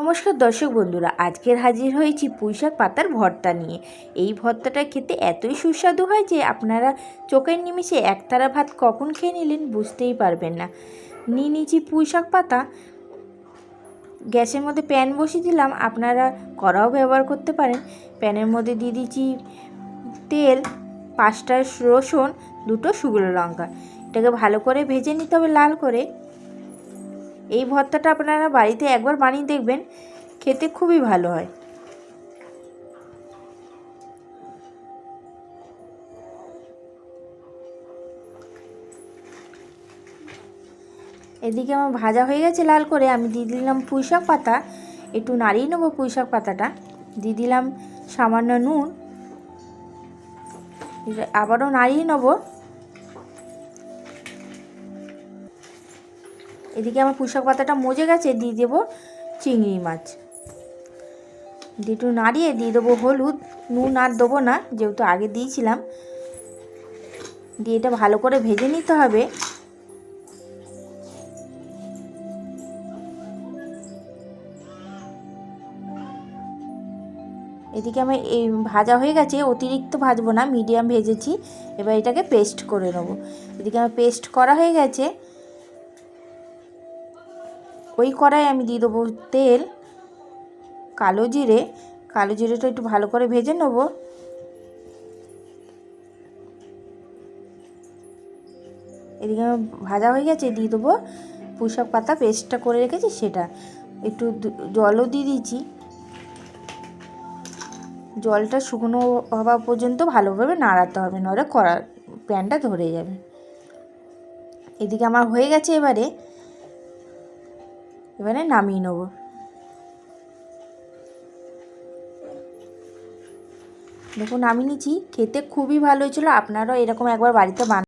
নমস্কার দর্শক বন্ধুরা, আজকের হাজির হয়েছি পুঁইশাক পাতার ভর্তা নিয়ে। এই ভর্তাটা খেতে এতই সুস্বাদু হয় যে আপনারা চোখের নিমেষে একতারা ভাত কখন খেয়ে নিলেন বুঝতেই পারবেন না। নিয়ে নিয়েছি পুঁইশাক পাতা, গ্যাসের মধ্যে প্যান বসিয়ে দিলাম, আপনারা কড়াও ব্যবহার করতে পারেন। প্যানের মধ্যে দিয়ে দিচ্ছি তেল, 5টা রসুন, 2টো শুকনো লঙ্কা। এটাকে ভালো করে ভেজে নিতে হবে লাল করে। এই ভর্তাটা আপনারা বাড়িতে একবার বানিয়ে দেখবেন, খেতে খুবই ভালো হয়। এদিকে আমার ভাজা হয়ে গেছে লাল করে, আমি দিয়ে দিলাম পুঁইশাক পাতা, একটু নাড়িয়ে নেবো পুঁইশাক পাতাটা, দিয়ে দিলাম সামান্য নুন, আবারও নাড়িয়ে নেবো। এদিকে আমার পুঁইশাক পাতাটা মজে গেছে, দিয়ে দেবো চিংড়ি মাছ, দিয়ে একটু নাড়িয়ে দিয়ে দেবো হলুদ, নুন আর দেবো না যেহেতু আগে দিয়েছিলাম। দিয়ে এটা ভালো করে ভেজে নিতে হবে। এদিকে আমি এই ভাজা হয়ে গেছে, অতিরিক্ত ভাজবো না, মিডিয়াম ভেজেছি। এবার এটাকে পেস্ট করে নেব। এদিকে আমার পেস্ট করা হয়ে গেছে। ওই কড়াই আমি দিয়ে দেবো তেল, কালো জিরেটা একটু ভালো করে ভেজে নেব। এদিকে আমার ভাজা হয়ে গেছে, দিয়ে দেবো পুঁইশাক পাতা পেস্টটা করে রেখেছি সেটা। একটু জলও দিয়ে দিয়েছি, জলটা শুকনো হওয়া পর্যন্ত ভালোভাবে নাড়াতে হবে, নাহলে প্যানটা ধরে যাবে। এদিকে আমার হয়ে গেছে, এবারে নামিয়ে নেব। দেখুন নামিয়ে নিচ্ছি, খেতে খুবই ভালো হয়েছিল। আপনারাও এরকম একবার বাড়িতে বানান।